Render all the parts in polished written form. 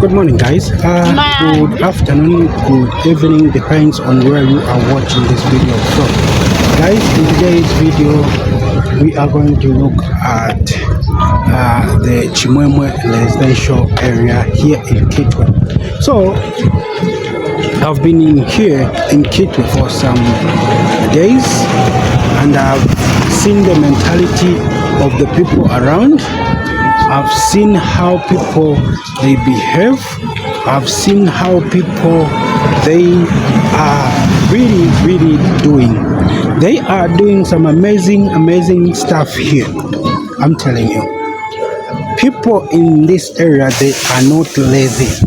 Good morning, guys. Good afternoon, good evening, depends on where you are watching this video from. Guys, in today's video, we are going to look at the Chimwemwe residential area here in Kitwe. So, I've been in here in Kitwe for some days, and I've seen the mentality of the people around. I've seen how people they behave. I've seen how people they are really doing. They are doing some amazing stuff here. I'm telling you. People in this area, they are not lazy.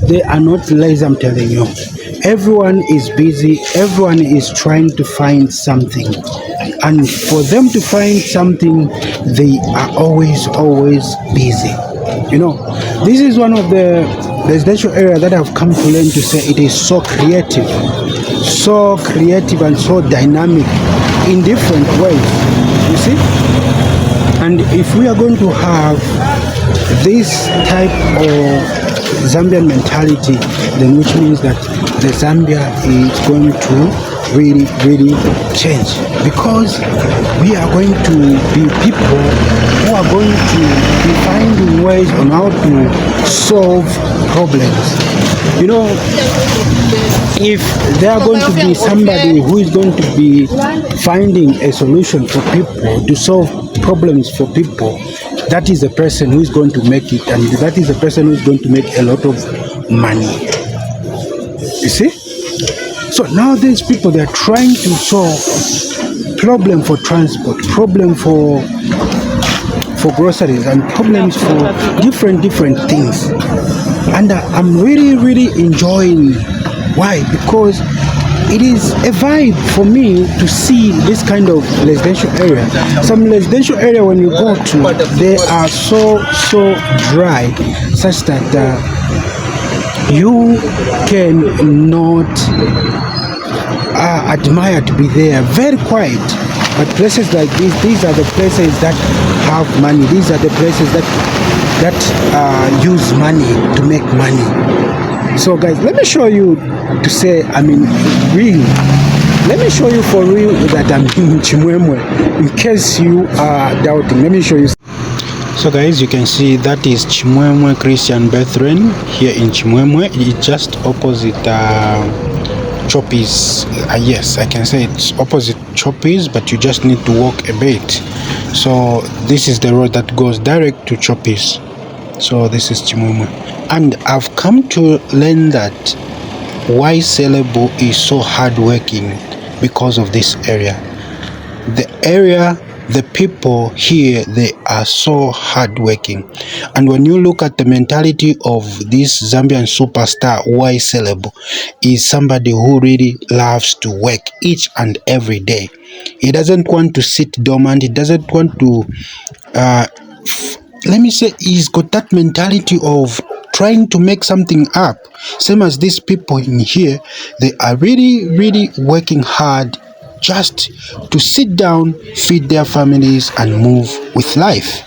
They are not lazy, I'm telling you. Everyone is busy. Everyone is trying to find something. And for them to find something, they are always busy. You know, this is one of the residential area that I've come to learn to say it is so creative and so dynamic in different ways, you see. And if we are going to have this type of Zambian mentality, then which means that the Zambia is going to really change, because we are going to be people who are going to be finding ways on how to solve problems. You know, if there are going to be somebody who is going to be finding a solution for people, to solve problems for people, that is the person who is going to make it, and that is the person who is going to make a lot of money. You see? So now these people, they are trying to solve problem for transport, problem for groceries, and problems for different things. And I'm really enjoying. Why? Because it is a vibe for me to see this kind of residential area. Some residential area, when you go to, they are so dry, such that you cannot admire to be there. Very quiet. But places like this, these are the places that have money. These are the places that use money to make money. So guys, let me show you to say, I mean, real. Let me show you for real that I'm in Chimwemwe. In case you are doubting, let me show you. So guys, you can see that is Chimwemwe Christian Brethren here in Chimwemwe. It's just opposite Choppies. Yes, I can say it's opposite Choppies, but you just need to walk a bit. So this is the road that goes direct to Choppies. So this is Chimwemwe. And I've come to learn that why Celebu is so hardworking because of this area. The people here, they are so hardworking. And when you look at the mentality of this Zambian superstar, why Celebu is somebody who really loves to work each and every day. He doesn't want to sit dormant. He doesn't want to, let me say, he's got that mentality of trying to make something up. Same as these people in here, they are really working hard just to sit down, feed their families, and move with life.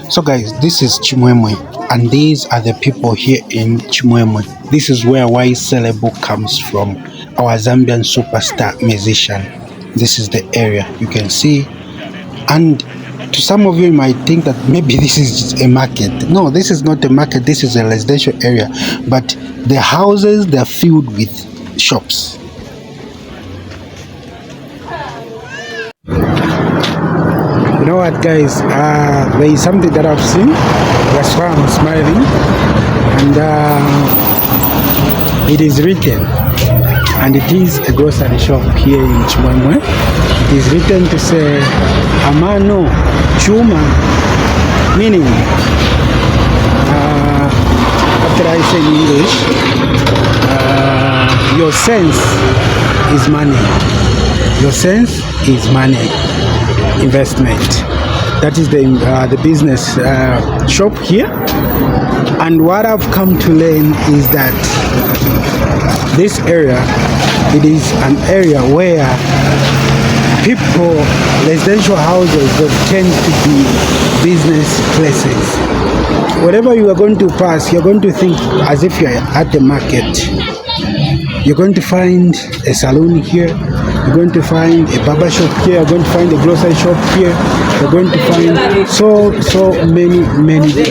So guys, this is Chimwemwe, and these are the people here in Chimwemwe. This is where Why Celebu comes from, our Zambian superstar musician. This is the area you can see, and to some of you might think that maybe this is a market. No, this is not a market. This is a residential area, but the houses, they're filled with shops. You know what, guys, there is something that I've seen, that's why I'm smiling, and it is written, and it is a grocery shop here in Chimwemwe. It is written to say Amano Chuma, meaning what did I say in English? Your sense is money. Your sense is money. Investment. That is the business shop here. And what I've come to learn is that this area, it is an area where people, residential houses, that tend to be business places. Wherever you are going to pass, you're going to think as if you're at the market. You're going to find a salon here, you're going to find a barber shop here, you're going to find a grocery shop here, you're going to find so many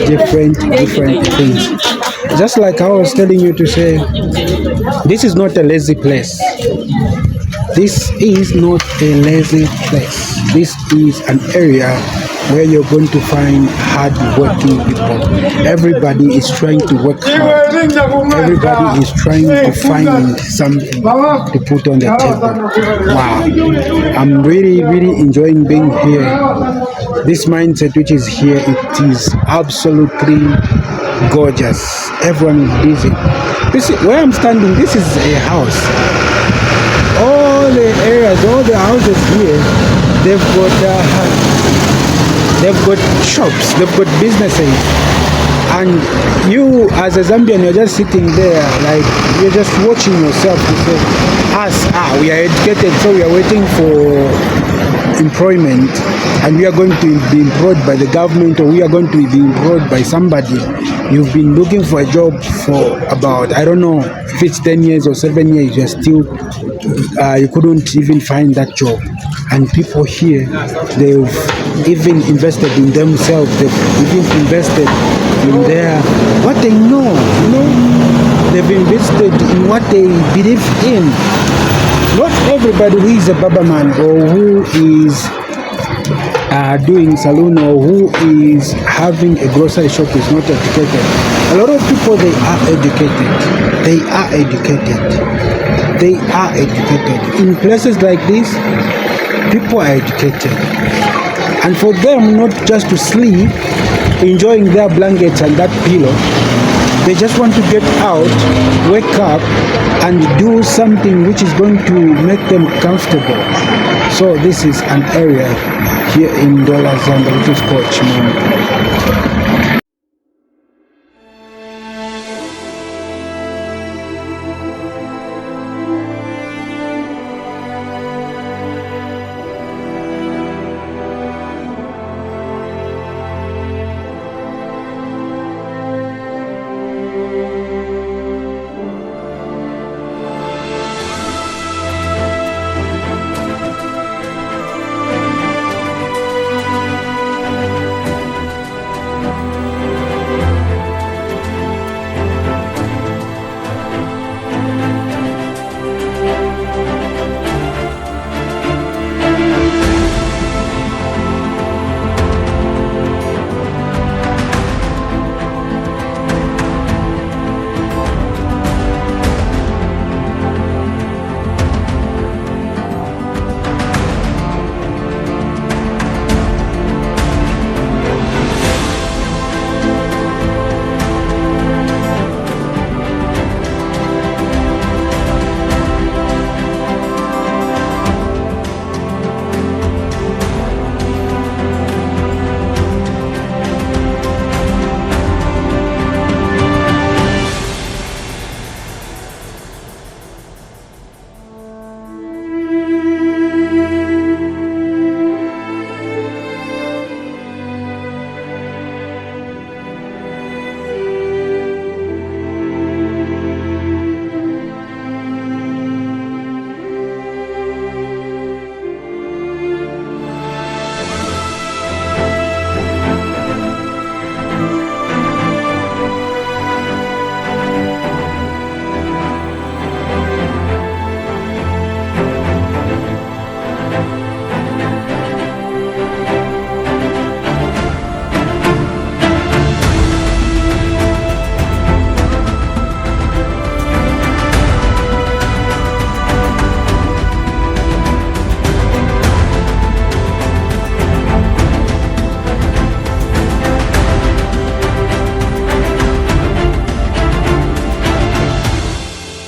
different things. Just like I was telling you to say, this is not a lazy place. This is not a lazy place. This is an area where you're going to find hard-working people. Everybody is trying to work hard. Everybody is trying to find something to put on the table. Wow. I'm really enjoying being here. This mindset which is here, it is absolutely gorgeous. Everyone is busy. This is, where I'm standing, this is a house. All the areas, all the houses here, they've got shops, they've got businesses, and you as a Zambian, you're just sitting there, like you're just watching yourself to say, we are educated, so we are waiting for employment, and we are going to be employed by the government, or we are going to be employed by somebody. You've been looking for a job for about, I don't know if it's 10 years or 7 years, you're still, you couldn't even find that job. And people here, they've even invested in themselves, they've even invested in what they know, they've invested in what they believe in. Not everybody who is a barber man or who is doing salon or who is having a grocery shop is not educated. A lot of people, they are educated. They are educated. They are educated. In places like this, people are educated. And for them not just to sleep, enjoying their blankets and that pillow, they just want to get out, wake up, and do something which is going to make them comfortable. So this is an area here in Zambia, which is called Chimwemwe.